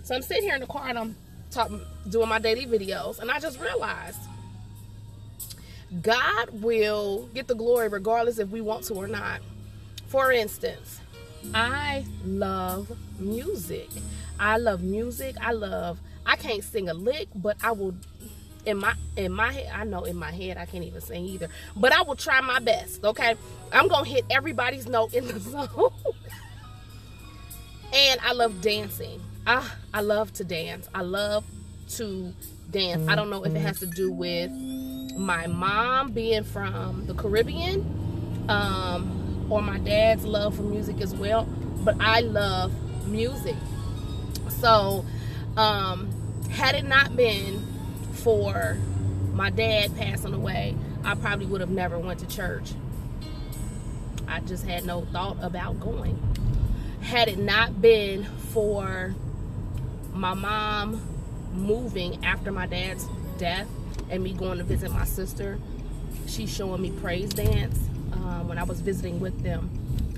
So I'm sitting here in the car and I'm doing my daily videos, and I just realized God will get the glory regardless if we want to or not. For instance, I love music. I can't sing a lick, but I will, in my head, I know in my head I can't even sing either, but I will try my best, okay? I'm gonna hit everybody's note in the song. And I love dancing. I love to dance. I love to dance. I don't know if it has to do with my mom being from the Caribbean, or my dad's love for music as well, but I love music. So had it not been for my dad passing away, I probably would have never went to church. I just had no thought about going. Had it not been for my mom moving after my dad's death and me going to visit my sister, she's showing me praise dance. When I was visiting with them,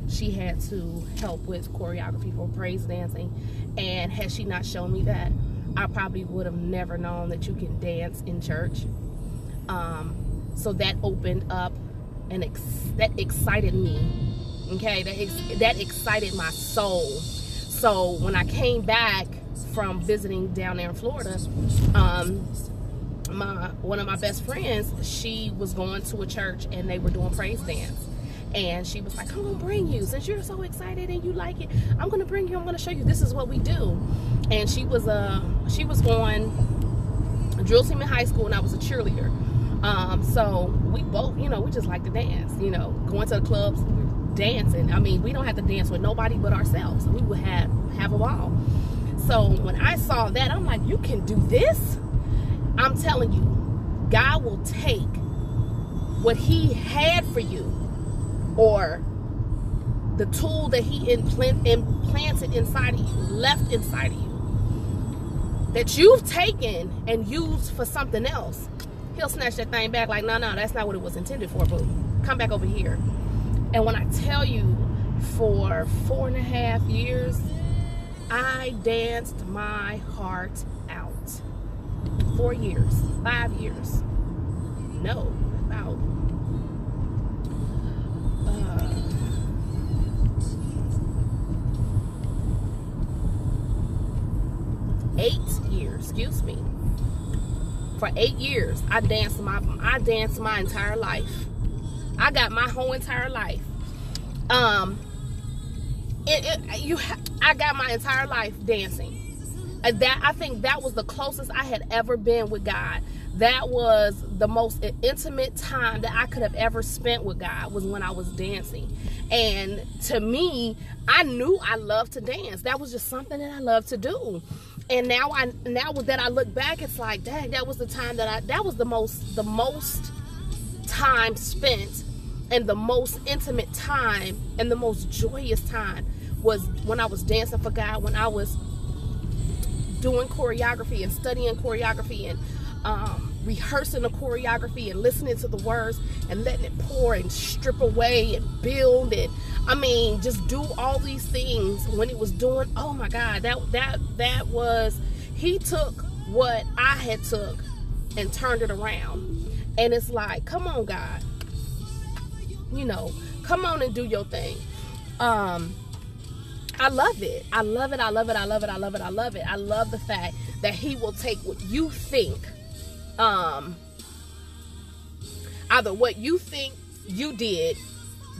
she had to help with choreography for praise dancing, and had she not shown me that, I probably would have never known that you can dance in church. So that opened up and that excited me. Okay, that excited my soul. So when I came back from visiting down there in Florida, one of my best friends, she was going to a church and they were doing praise dance, and she was like, I'm gonna bring you, since you're so excited and you like it, I'm gonna bring you, I'm gonna show you, this is what we do. And she was going drill team in high school, and I was a cheerleader. So we both, we just like to dance, going to the clubs, dancing. I mean, we don't have to dance with nobody but ourselves. We would have a ball. So when I saw that, I'm like, you can do this? I'm telling you, God will take what he had for you, or the tool that he implanted inside of you, left inside of you, that you've taken and used for something else. He'll snatch that thing back like, no, that's not what it was intended for, boo. Come back over here. And when I tell you, for 4.5 years, I danced my heart out. 4 years, 5 years. No, about 8 years, excuse me. For 8 years, I danced my entire life. I got my whole entire life. I got my entire life dancing. I think that was the closest I had ever been with God. That was the most intimate time that I could have ever spent with God, was when I was dancing. And to me, I knew I loved to dance. That was just something that I loved to do. And now that I look back, it's like, dang, that was the time that was the most time spent, and the most intimate time, and the most joyous time was when I was dancing for God, when I was doing choreography and studying choreography and rehearsing the choreography and listening to the words and letting it pour and strip away and build, and I mean, just do all these things when it was doing, oh my God, that was, he took what I had took and turned it around. And it's like, come on, God, come on and do your thing. I love it. I love it. I love it. I love it. I love it. I love it. I love the fact that he will take what you think, either what you think you did,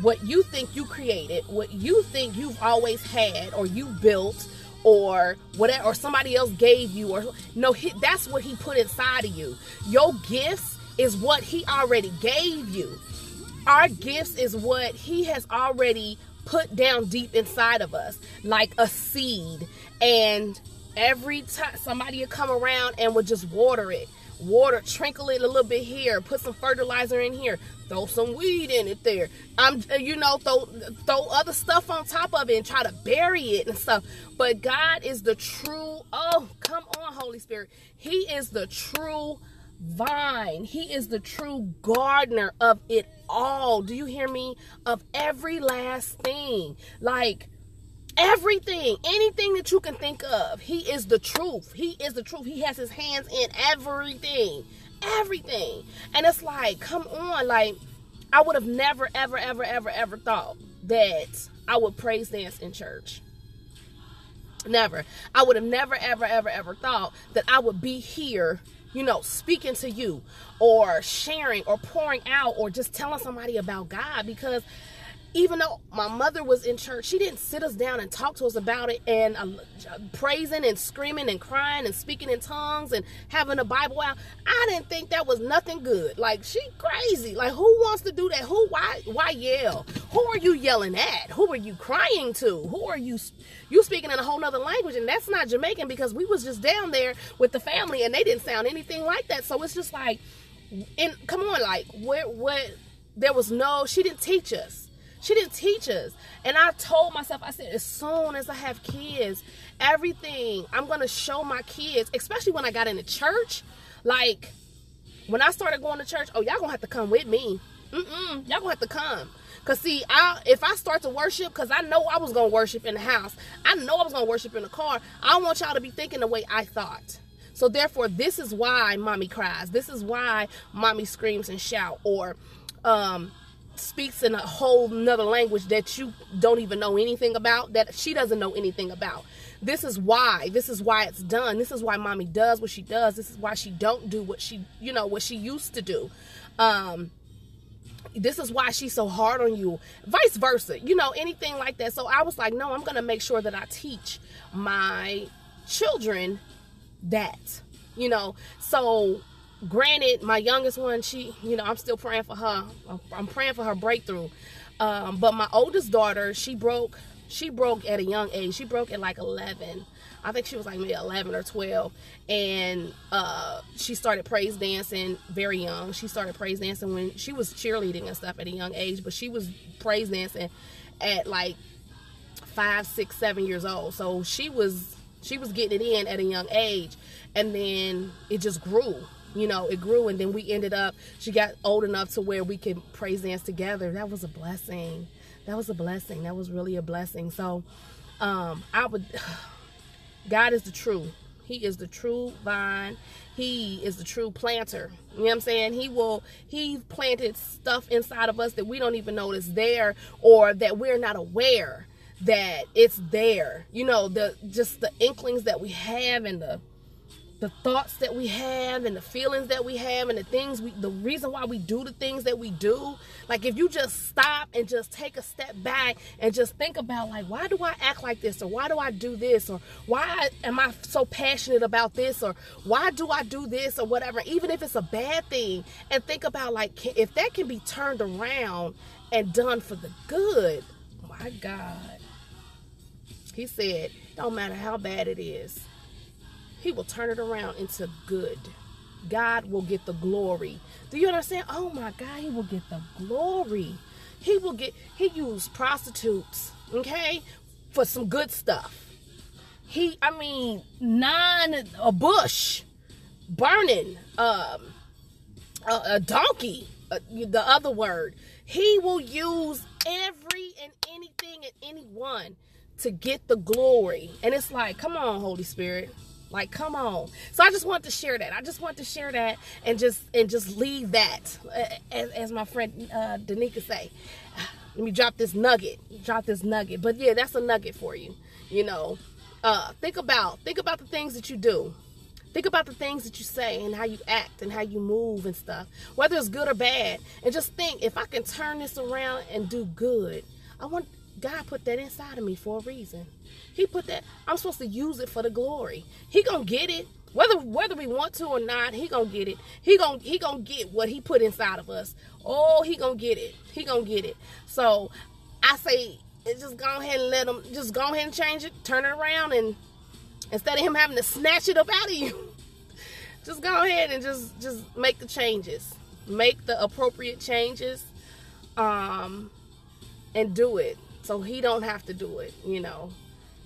what you think you created, what you think you've always had, or you built, or whatever, or somebody else gave you, or no, that's what he put inside of you. Your gifts is what he already gave you. Our gifts is what he has already put down deep inside of us, like a seed. And every time somebody would come around and would just water it, trinkle it a little bit here, put some fertilizer in here, throw some weed in it there, throw other stuff on top of it and try to bury it and stuff. But God is the true, oh, come on, Holy Spirit. He is the true vine. He is the true gardener of it all. Do you hear me? Of every last thing. Like, Everything, anything that you can think of, he is the truth. He is the truth. He has his hands in everything. Everything. And it's like, come on, like, I would have never, ever, ever, ever, ever thought that I would praise dance in church. Never. I would have never, ever, ever, ever thought that I would be here, you know, speaking to you or sharing or pouring out or just telling somebody about God. Because even though my mother was in church, she didn't sit us down and talk to us about it and praising and screaming and crying and speaking in tongues and having a Bible out. I didn't think that was nothing good. Like, she crazy. Like, who wants to do that? Why yell? Who are you yelling at? Who are you crying to? Who are you speaking in a whole nother language? And that's not Jamaican, because we was just down there with the family and they didn't sound anything like that. So it's just like, and come on, like, there was no, she didn't teach us. She didn't teach us. And I told myself, I said, as soon as I have kids, everything I'm going to show my kids, especially when I got into church. Like, when I started going to church, oh, y'all going to have to come with me. Y'all going to have to come. Because, see, if I start to worship, because I know I was going to worship in the house. I know I was going to worship in the car. I don't want y'all to be thinking the way I thought. So, therefore, this is why mommy cries. This is why mommy screams and shout, or speaks in a whole nother language that you don't even know anything about, that she doesn't know anything about. This is why it's done. This is why mommy does what she does. This is why she don't do what she used to do. This is why she's so hard on you, vice versa, anything like that. So I was like, no, I'm going to make sure that I teach my children that, so granted, my youngest one, she, I'm still praying for her. I'm praying for her breakthrough. But my oldest daughter, she broke at a young age. She broke at like 11. I think she was like maybe 11 or 12. And she started praise dancing very young. She started praise dancing when she was cheerleading and stuff at a young age. But she was praise dancing at like 5, 6, 7 years old. So she was getting it in at a young age. And then it just grew. It grew, and then we ended up, she got old enough to where we could praise dance together. That was a blessing. That was a blessing. That was really a blessing. So, God is the true. He is the true vine. He is the true planter. You know what I'm saying? He planted stuff inside of us that we don't even know is there, or that we're not aware that it's there. Just the inklings that we have, and the thoughts that we have, and the feelings that we have, and the reason why we do the things that we do. Like, if you just stop and just take a step back and just think about, like, why do I act like this? Or why do I do this? Or why am I so passionate about this? Or why do I do this? Or whatever, even if it's a bad thing. And think about, like, if that can be turned around and done for the good. My God. He said, don't matter how bad it is, He will turn it around into good. God will get the glory. Do you understand? Oh my God, He will get the glory. He used prostitutes, okay, for some good stuff. A bush burning, a donkey, the other word. He will use every and anything and anyone to get the glory. And it's like, come on, Holy Spirit. Like, come on. So I just want to share that. And just leave that, as my friend Danica say. Let me drop this nugget. But yeah, that's a nugget for you. Think about the things that you do. Think about the things that you say and how you act and how you move and stuff, whether it's good or bad. And just think, if I can turn this around and do good, God put that inside of me for a reason. He put that. I'm supposed to use it for the glory. He gonna get it, whether we want to or not. He gonna get it. He gonna get what He put inside of us. Oh, He gonna get it. He gonna get it. So I say, just go ahead and let Him. Just go ahead and change it, turn it around, and instead of Him having to snatch it up out of you, just go ahead and just make the changes, make the appropriate changes, and do it. So He don't have to do it,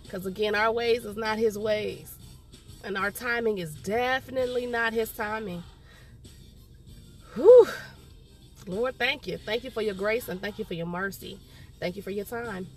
because again, our ways is not His ways, and our timing is definitely not His timing. Whew. Lord, thank you for your grace, and thank you for your mercy. Thank you for your time.